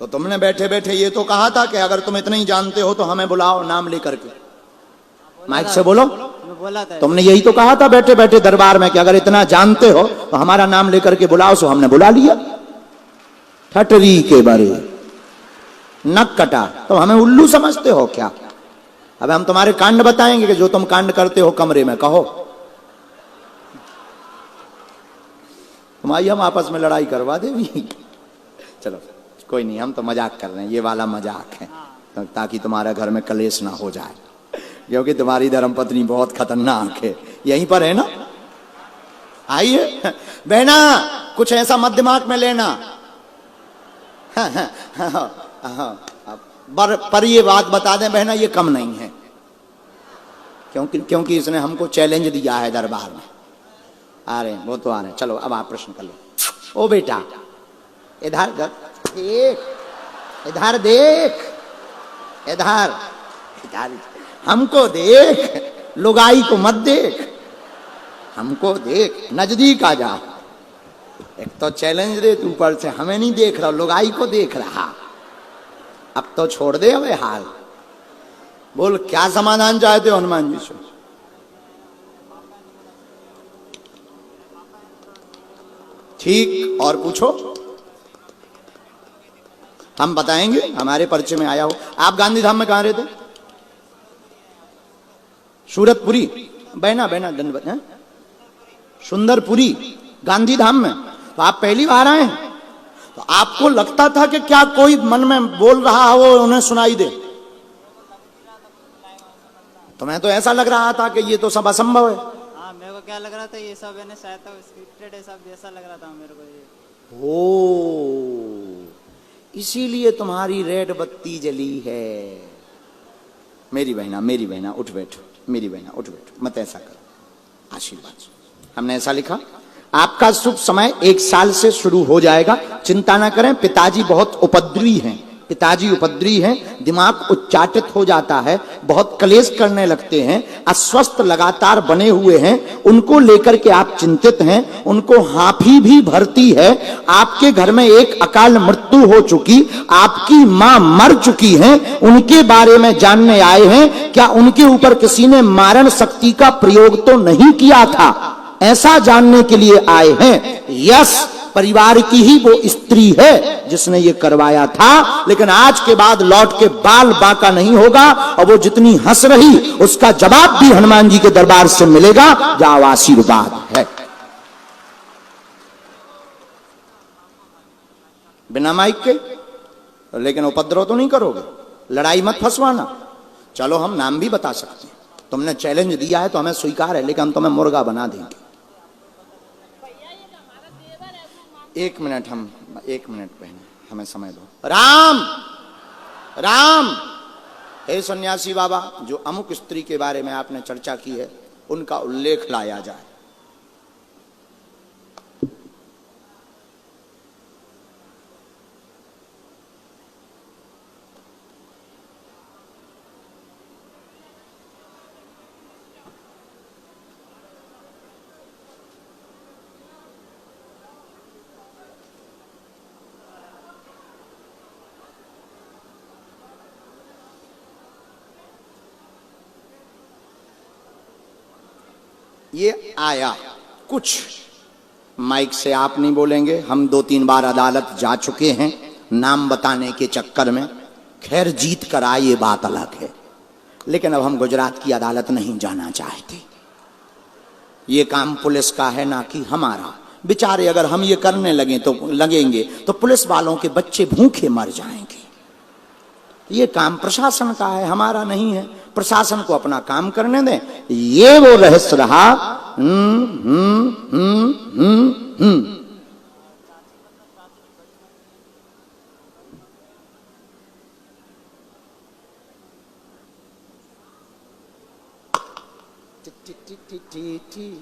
तो तुमने बैठे बैठे ये तो कहा था कि अगर तुम इतना ही जानते हो तो हमें बुलाओ नाम लेकर के। माइक से बोलो। बोला था तुमने यही तो कहा था बैठे बैठे दरबार में कि अगर इतना जानते हो तो हमारा नाम लेकर के बुलाओ। सो हमने बुला लिया। ठटरी के बारे नक कटा तो हमें उल्लू समझते हो क्या? अब हम तुम्हारे कांड बताएंगे कि जो तुम कांड करते हो कमरे में कहो। तुम्हारी हम आपस में लड़ाई करवा दे भी। चलो कोई नहीं, हम तो मजाक कर रहे हैं, ये वाला मजाक है ताकि तुम्हारे घर में कलेश ना हो जाए, क्योंकि तुम्हारी धर्मपत्नी बहुत खतरनाक है। यहीं पर है ना? आइए बहना, कुछ ऐसा मत दिमाग में लेना। पर ये बात बता दें बहना, ये कम नहीं है, क्योंकि इसने हमको चैलेंज दिया है दरबार में। आ रहे हैं वो तो आ रहे हैं। चलो अब आप प्रश्न कर लो। ओ बेटा इधर देख, इधर देख, इधर इधर हमको देख, लुगाई को मत देख, हमको देख, नजदीक आ जा। एक तो चैलेंज दे तू, ऊपर से हमें नहीं देख रहा, लुगाई को देख रहा। अब तो छोड़ दे हमें हाल। बोल क्या समाधान चाहते हो हनुमान जी से? ठीक, और पूछो, हम बताएंगे। हमारे परिचय में आया हो। आप गांधीधाम में कहां रहते? सूरतपुरी। बहना बहना दंडवत है। सुंदरपुरी गांधीधाम में। तो आप पहली बार आए हैं? तो आपको लगता था कि क्या कोई मन में बोल रहा हो उन्हें सुनाई दे? तो मैं तो ऐसा लग रहा था कि ये तो सब असंभव है। हाँ, मेरे को क्या लग रहा था ये सब है ना, शायद स्क्रिप्टेड है सब, जैसा लग रहा था मेरे को ये। ओ, इसीलिए तुम्हारी रेड बत्ती जली है। मेरी बहना उठ बैठो, मेरी बहना उठ बैठो, मत ऐसा करो, आशीर्वाद। हमने ऐसा लिखा, आपका शुभ समय 1 साल से शुरू हो जाएगा, चिंता ना करें। पिताजी बहुत उपद्रवी हैं, पिताजी उपद्रवी हैं, दिमाग उच्चाटित हो जाता है, बहुत कलेश करने लगते हैं, अस्वस्थ लगातार बने हुए हैं, उनको लेकर के आप चिंतित हैं, उनको हाफी भी भरती है। आपके घर में एक अकाल मृत्यु हो चुकी, आपकी मां मर चुकी हैं, उनके बारे में जानने आए हैं। क्या उनके ऊपर किसी ने मारण शक्ति का प्रयोग तो नहीं किया था, ऐसा जानने के लिए आए हैं। यस, परिवार की ही वो स्त्री है जिसने ये करवाया था, लेकिन आज के बाद लौट के बाल बांका नहीं होगा, और वो जितनी हंस रही उसका जवाब भी हनुमान जी के दरबार से मिलेगा। जाओ, आशीर्वाद है। बिना माइक के, लेकिन उपद्रव तो नहीं करोगे, लड़ाई मत फंसवाना। चलो हम नाम भी बता सकते हैं, तुमने चैलेंज दिया है तो हमें स्वीकार है, लेकिन हम तुम्हें मुर्गा बना देंगे। 1 मिनट, हम 1 मिनट बहन, हमें समय दो। राम राम, हे सन्यासी बाबा, जो अमुक स्त्री के बारे में आपने चर्चा की है उनका उल्लेख लाया जाए। ये आया कुछ, माइक से आप नहीं बोलेंगे, हम 2-3 बार अदालत जा चुके हैं नाम बताने के चक्कर में। खैर जीत कर आए ये बात अलग है, लेकिन अब हम गुजरात की अदालत नहीं जाना चाहते। ये काम पुलिस का है ना कि हमारा। बेचारे अगर हम ये करने लगेंगे तो पुलिस वालों के बच्चे भूखे मर जाएंगे। ये काम प्रशासन का है, हमारा नहीं है। प्रशासन को अपना काम करने दें। ये वो रहस्य रहा। ठीक।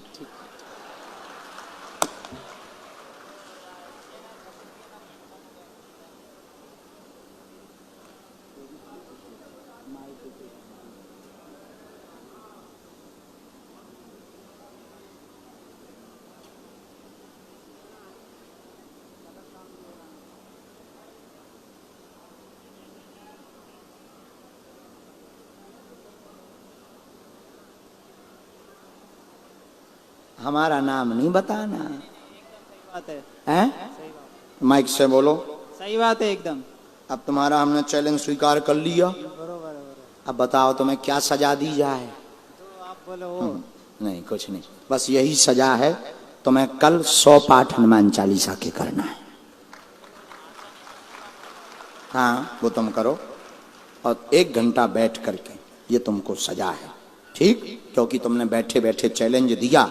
हमारा नाम नहीं बताना बात है, है। सही बात, माइक से बोलो। सही बात है एकदम। अब तुम्हारा हमने चैलेंज स्वीकार कर लिया। बरोबर। अब बताओ तुम्हें क्या सजा दी जाए। तो आप बोलो वो। नहीं कुछ नहीं, बस यही सजा है। तुम्हें कल 100 पाठ हनुमान चालीसा के करना है। हाँ वो तुम करो, और 1 घंटा बैठ करके, ये तुमको सजा है, ठीक। क्योंकि तुमने बैठे बैठे चैलेंज दिया,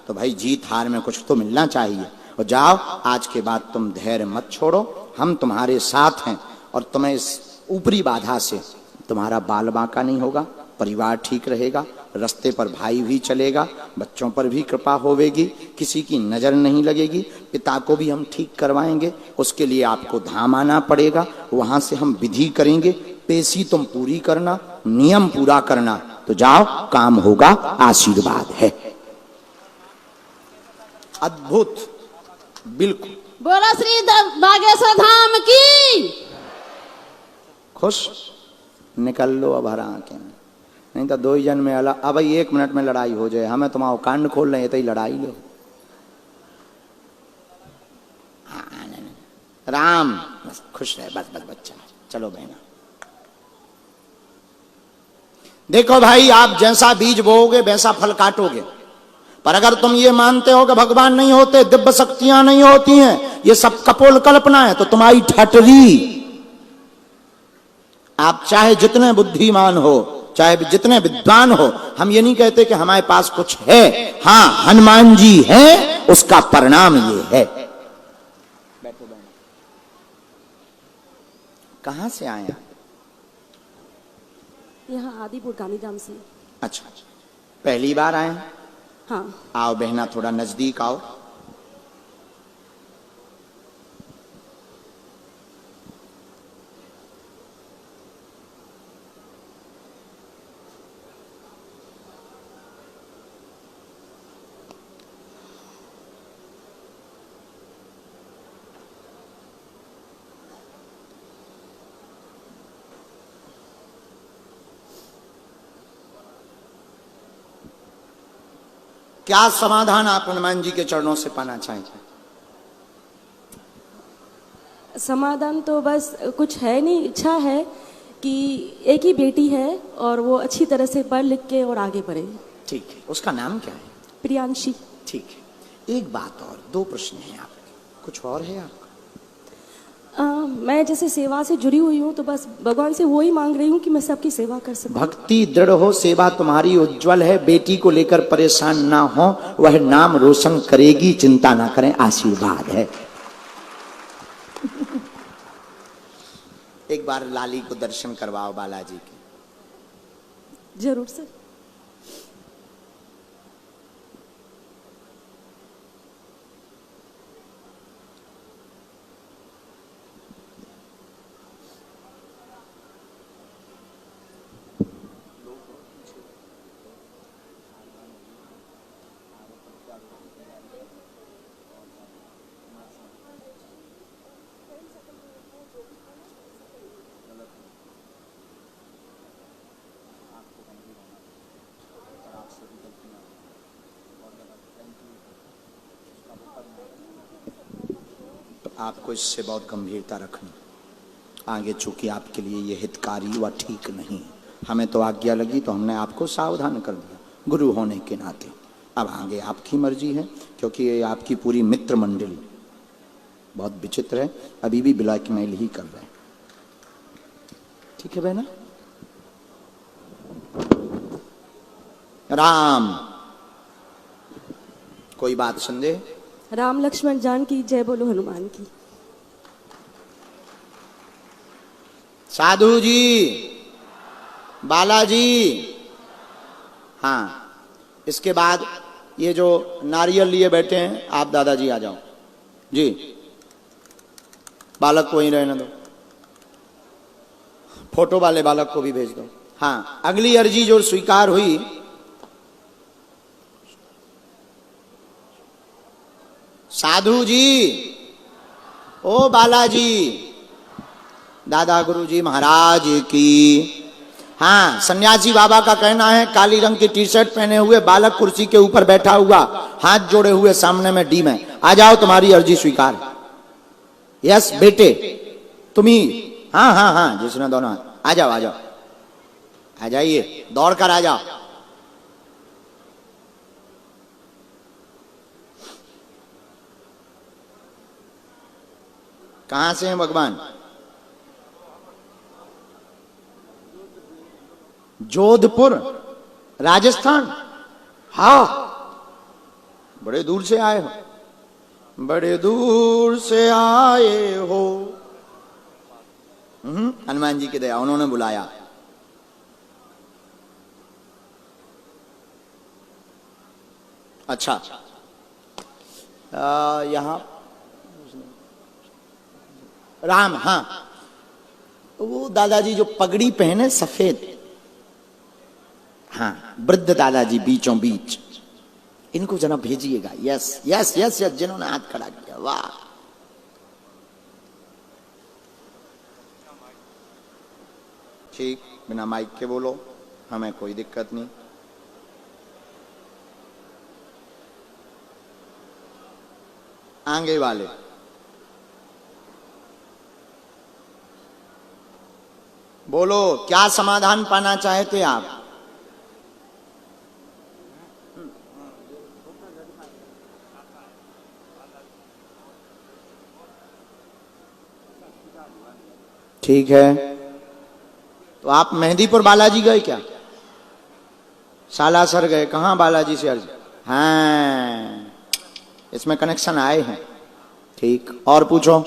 तो भाई जीत हार में कुछ तो मिलना चाहिए। और जाओ, आज के बाद तुम धैर्य मत छोड़ो, हम तुम्हारे साथ हैं। और तुम्हें इस ऊपरी बाधा से तुम्हारा बाल बांका नहीं होगा, परिवार ठीक रहेगा, रास्ते पर भाई भी चलेगा, बच्चों पर भी कृपा होवेगी, किसी की नजर नहीं लगेगी, पिता को भी हम ठीक करवाएंगे। उसके लिए आपको धाम आना पड़ेगा, वहां से हम विधि करेंगे। पेशी तुम पूरी करना, नियम पूरा करना, तो जाओ काम होगा, आशीर्वाद है। अद्भुत, बिल्कुल। बोला श्री बागेश्वर धाम की। खुश निकल लो अब हरा के, नहीं तो 2 ही जन में अलग। अब 1 मिनट में लड़ाई हो जाए, हमें तुम्हारा कांड खोल रहे हैं तो ही लड़ाई लो। राम बस खुश रहे, बस बस बच्चा। चलो बहना, देखो भाई, आप जैसा बीज बोओगे वैसा फल काटोगे। पर अगर तुम ये मानते हो कि भगवान नहीं होते, दिव्य शक्तियां नहीं होती हैं, ये सब कपोल कल्पना है, तो तुम्हारी ठटरी। आप चाहे जितने बुद्धिमान हो, चाहे जितने विद्वान हो, हम ये नहीं कहते कि हमारे पास कुछ है। हाँ, हनुमान जी है, उसका परिणाम ये है। बैठो बैठो। कहां से आए आप? यहाँ आदिपुर गांधीधाम से। अच्छा, पहली बार आए? हाँ। आओ बहना, थोड़ा नजदीक आओ। क्या समाधान आप हनुमान जी के चरणों से पाना चाहेंगे? समाधान तो बस कुछ है नहीं, इच्छा है कि एक ही बेटी है और वो अच्छी तरह से पढ़ लिख के और आगे बढ़े। ठीक है, उसका नाम क्या है? प्रियांशी। ठीक है, एक बात और, 2 प्रश्न हैं आपके, कुछ और है आपका? मैं जैसे सेवा से जुड़ी हुई हूँ, तो बस भगवान से वो ही मांग रही हूँ कि मैं सबकी सेवा कर सकूं। भक्ति दृढ़ हो, सेवा तुम्हारी उज्जवल है, बेटी को लेकर परेशान ना हो, वह नाम रोशन करेगी, चिंता ना करें, आशीर्वाद है। एक बार लाली को दर्शन करवाओ बालाजी के। जरूर सर। आपको इससे बहुत गंभीरता रखनी, आगे चूंकि आपके लिए ये हितकारी व ठीक नहीं। हमें तो आज्ञा लगी तो हमने आपको सावधान कर दिया गुरु होने के नाते। अब आगे आपकी मर्जी है, क्योंकि ये आपकी पूरी मित्र मंडली बहुत विचित्र है, अभी भी ब्लैकमेल ही कर रहे हैं। ठीक है बहना? राम, कोई बात संदेह? राम लक्ष्मण जानकी जय बोलो हनुमान की। साधु जी, बालाजी। हाँ, इसके बाद ये जो नारियल लिए बैठे हैं, आप दादाजी आ जाओ जी, बालक को ही रहने दो, फोटो वाले बालक को भी भेज दो। हाँ, अगली अर्जी जो स्वीकार हुई, साधु जी, ओ बालाजी, दादा गुरु जी महाराज की, हाँ, सन्यासी बाबा का कहना है काली रंग की टी शर्ट पहने हुए बालक कुर्सी के ऊपर बैठा हुआ, हाथ जोड़े हुए सामने में डी में, आ जाओ तुम्हारी अर्जी स्वीकार। यस बेटे तुम ही, हाँ हाँ हाँ, जिसने दोनों हाथ, आ जाओ आ जाओ, आ जाइए, दौड़ कर आ जाओ। कहां से हैं भगवान? जोधपुर राजस्थान। हाँ, बड़े दूर से आए हो, बड़े दूर से आए हो। हनुमान जी की दया, उन्होंने बुलाया। अच्छा, यहां राम, हाँ, वो दादाजी जो पगड़ी पहने सफेद, हाँ, वृद्ध दादाजी बीचों बीच, इनको जरा भेजिएगा। यस यस यस यस, जिन्होंने हाथ खड़ा किया, वाह। ठीक, बिना माइक के बोलो, हमें कोई दिक्कत नहीं। आगे वाले, बोलो, क्या समाधान पाना चाहते आप? ठीक है, तो आप मेहंदीपुर बालाजी गए क्या? सालासर गए, कहां बालाजी से अर्ज? हाँ, इसमें कनेक्शन आए हैं। ठीक, और पूछो।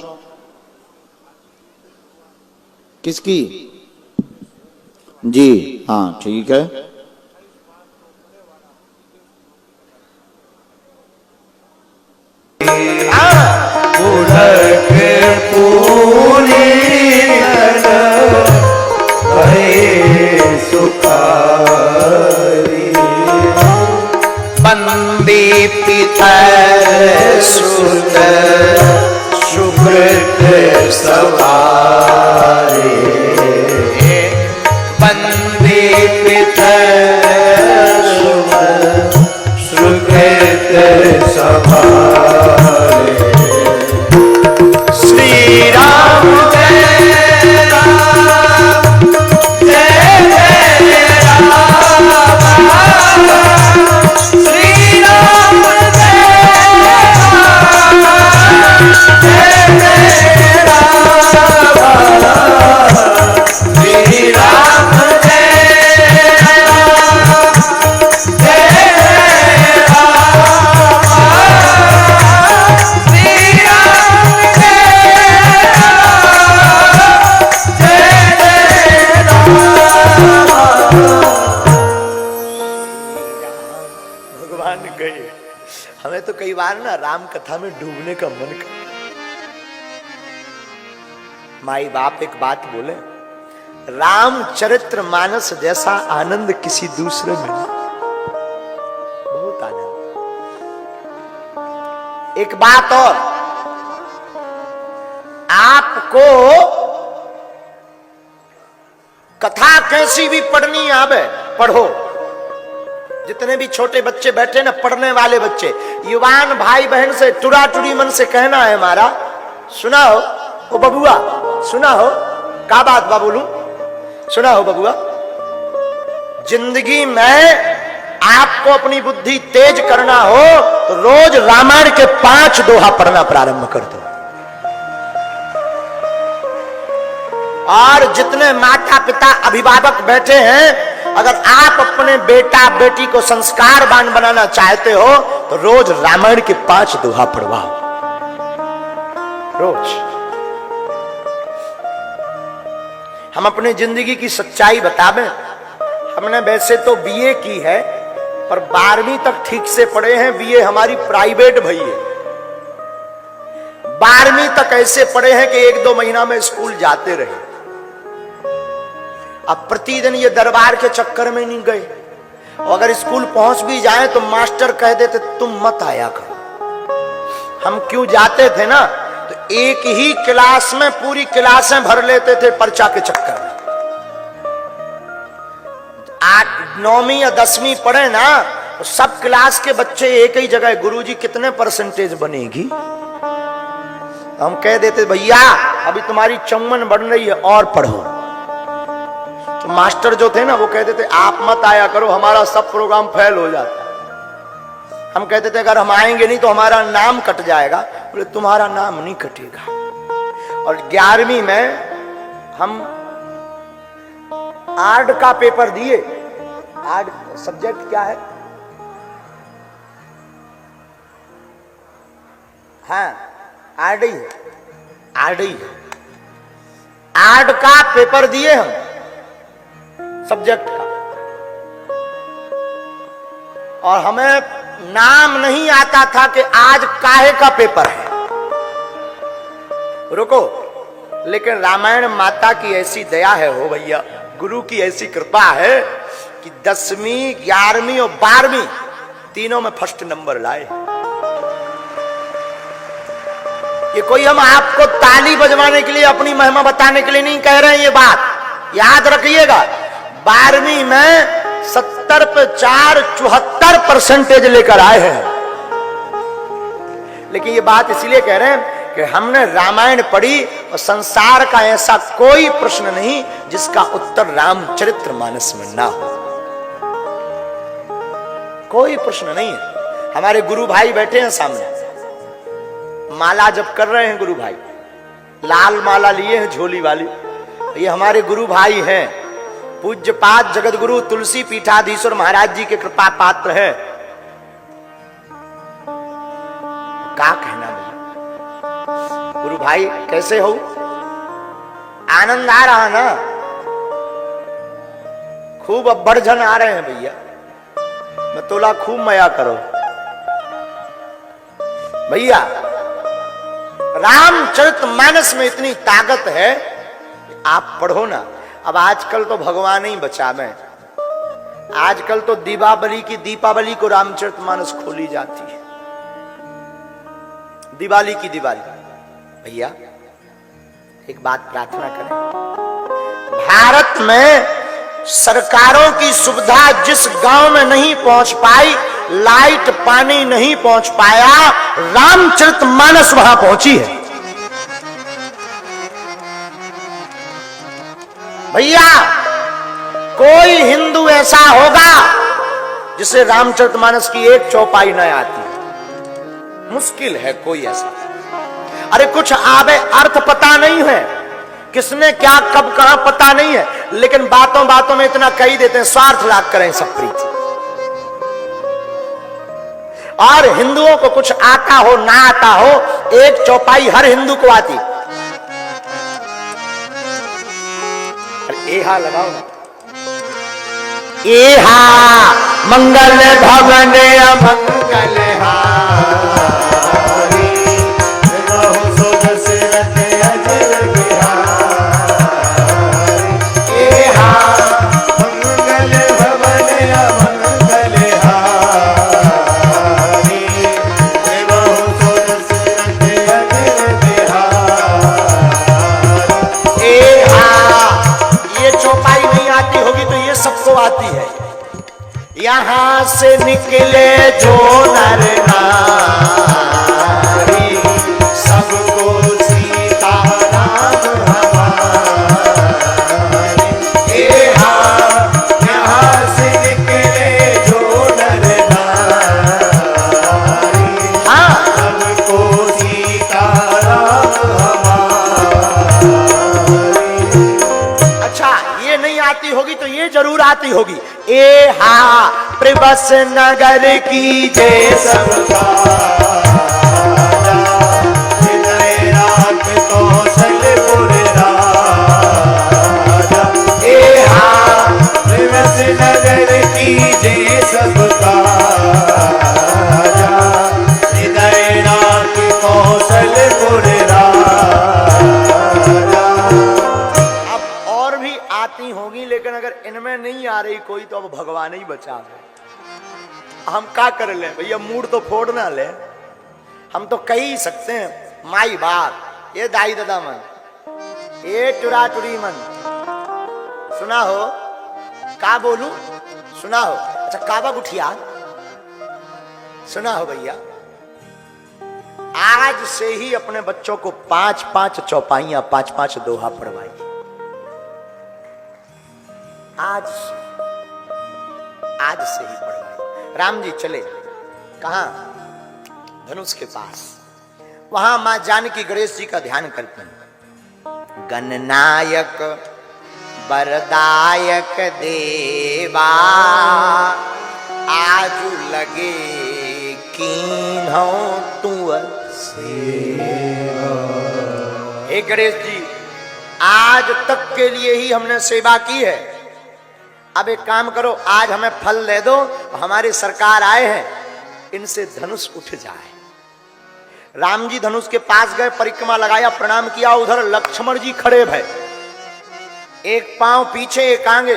किसकी? जी हाँ, ठीक है। बंदी पितर सुत सुकृत सवारे, बंदी पितर सुत सुकृत सवारे। श्री राम जय राम जय जय राम, श्री राम जय राम जय जय राम, श्री राम जय राम जय जय राम, श्री राम जय राम जय जय राम। भगवान गए, हमें तो कई बार ना राम कथा में डूबने का मन कर। माई बाप एक बात बोले, रामचरित्र मानस जैसा आनंद किसी दूसरे में नहीं। बहुत आनंद। एक बात और, आपको कथा कैसी भी पढ़नी आवे, पढ़ो। जितने भी छोटे बच्चे बैठे ना, पढ़ने वाले बच्चे, युवान भाई बहन से टुरा टुरी मन से कहना है हमारा, सुना हो ओ बबुआ, सुना हो, का बात बा बोलूं, सुना हो बबुआ, जिंदगी में आपको अपनी बुद्धि तेज करना हो तो रोज रामायण के 5 दोहा पढ़ना प्रारंभ कर दो। और जितने माता पिता अभिभावक बैठे हैं, अगर आप अपने बेटा बेटी को संस्कारवान बनाना चाहते हो तो रोज रामायण के 5 दोहा पढ़वाओ, रोज। हम अपनी जिंदगी की सच्चाई बतावें, हमने वैसे तो बीए की है पर 12वीं तक ठीक से पढ़े हैं। बीए हमारी प्राइवेट भई है। 12वीं तक ऐसे पढ़े हैं कि 1-2 महीना में स्कूल जाते रहे। अब प्रतिदिन ये दरबार के चक्कर में नहीं गए, और अगर स्कूल पहुंच भी जाए तो मास्टर कह देते तुम मत आया करो। हम क्यों जाते थे ना, तो एक ही क्लास में पूरी क्लासें भर लेते थे पर्चा के चक्कर में। 9वीं या 10वीं पढ़े ना तो सब क्लास के बच्चे एक ही जगह, गुरुजी कितने परसेंटेज बनेगी? हम कह देते भैया अभी तुम्हारी 54 बन रही है और पढ़ो। तो मास्टर जो थे ना वो कहते थे आप मत आया करो, हमारा सब प्रोग्राम फेल हो जाता है। हम कहते थे अगर हम आएंगे नहीं तो हमारा नाम कट जाएगा। बोले तुम्हारा नाम नहीं कटेगा। और 11वीं में हम आर्ट का पेपर दिए। आर्ट सब्जेक्ट क्या है? हाँ आर्ट ही है, आर्ट ही है। आर्ट का पेपर दिए हम सब्जेक्ट का, और हमें नाम नहीं आता था कि आज काहे का पेपर है। रुको, लेकिन रामायण माता की ऐसी दया है हो भैया, गुरु की ऐसी कृपा है कि 10वीं 11वीं और 12वीं तीनों में फर्स्ट नंबर लाए। ये कोई हम आपको ताली बजवाने के लिए, अपनी महिमा बताने के लिए नहीं कह रहे हैं, ये बात याद रखिएगा। 12वीं में 70 पे 4 74% लेकर आए हैं। लेकिन ये बात इसलिए कह रहे हैं कि हमने रामायण पढ़ी और संसार का ऐसा कोई प्रश्न नहीं जिसका उत्तर रामचरितमानस में ना हो। कोई प्रश्न नहीं है। हमारे गुरु भाई बैठे हैं सामने, माला जब कर रहे हैं गुरु भाई, लाल माला लिए हैं झोली वाली। ये हमारे गुरु भाई हैं, पूज्यपाद जगत गुरु तुलसी पीठाधीश्वर महाराज जी के कृपा पात्र है। क्या कहना भैया? गुरु भाई कैसे हो? आनंद आ रहा ना? खूब अब्बड़ जन आ रहे हैं भैया, मैं तोला खूब मया करो भैया। रामचरितमानस में इतनी ताकत है, आप पढ़ो ना। अब आजकल तो भगवान ही बचावे, आजकल तो दीपावली को रामचरितमानस खोली जाती है। दिवाली की दिवाली भैया, एक बात प्रार्थना करें, भारत में सरकारों की सुविधा जिस गांव में नहीं पहुंच पाई, लाइट पानी नहीं पहुंच पाया, रामचरितमानस वहां पहुंची है भैया। कोई हिंदू ऐसा होगा जिसे रामचरितमानस की एक चौपाई न आती, मुश्किल है कोई ऐसा। अरे कुछ आवे अर्थ पता नहीं है, किसने क्या कब कहां पता नहीं है, लेकिन बातों बातों में इतना कही देते हैं, स्वार्थ लाग करें सब प्रीति। और हिंदुओं को कुछ आता हो ना आता हो, एक चौपाई हर हिंदू को आती। एहा लगाओ ना, एहा मंगल भवन अमंगल आती है। यहां से निकले जो नर नारी, सबको सीता राम हमारी। यहां से निकले जो नर नारी, सबको सीता राम हमारी। अच्छा, ये नहीं आती होगी तो ये जरूर आती होगी। ए हा प्रबस नगर की जय सबका कौशलपुर राजा। ए हा प्रबस नगर की जय सबका हृदयनाथ कौशलपुर राजा। अब और भी आती होगी, लेकिन अगर इनमें नहीं आ रही कोई तो अब भगवान ही बचा है। हम क्या कर ले भैया, मूड तो फोड़ ना ले, हम तो कह ही सकते हैं माई बाप, ये दाई दादा मन, ये टुरा टुरी मन। सुना हो का बोलू, सुना हो? अच्छा काबा गुठिया सुना हो भैया? आज से ही अपने बच्चों को 5-5 चौपाइयां 5-5 दोहा पढ़वाइए। आज से ही पढ़वाइए। राम जी चले कहां? धनुष के पास। वहां मां जानकी गणेश जी का ध्यान करते हैं। गणनायक वरदायक देवा आजू लगे कीन्हो तुअ सेवा। हे गणेश जी, आज तक के लिए ही हमने सेवा की है, अब एक काम करो, आज हमें फल दे दो। हमारी सरकार आए हैं, इनसे धनुष उठ जाए। राम जी धनुष के पास गए, परिक्रमा लगाया, प्रणाम किया। उधर लक्ष्मण जी खड़े भय, एक पांव पीछे एक आगे।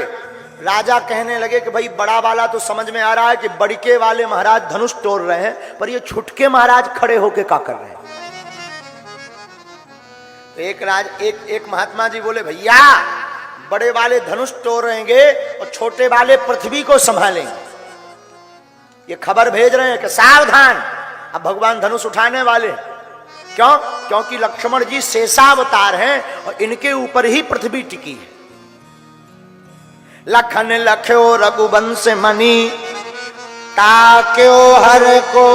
राजा कहने लगे कि भाई बड़ा वाला तो समझ में आ रहा है कि बड़के वाले महाराज धनुष तोड़ रहे हैं, पर ये छुटके महाराज खड़े होके क्या कर रहे हैं? तो एक महात्मा जी बोले, भैया बड़े वाले धनुष तोड़ रहेंगे और छोटे वाले पृथ्वी को संभालेंगे। ये खबर भेज रहे हैं कि सावधान, अब भगवान धनुष उठाने वाले। क्यों? क्योंकि लक्ष्मण जी शेषावतार हैं और इनके ऊपर ही पृथ्वी टिकी है। लखन लख्यो रघुवंश मणि ताक्यो हर को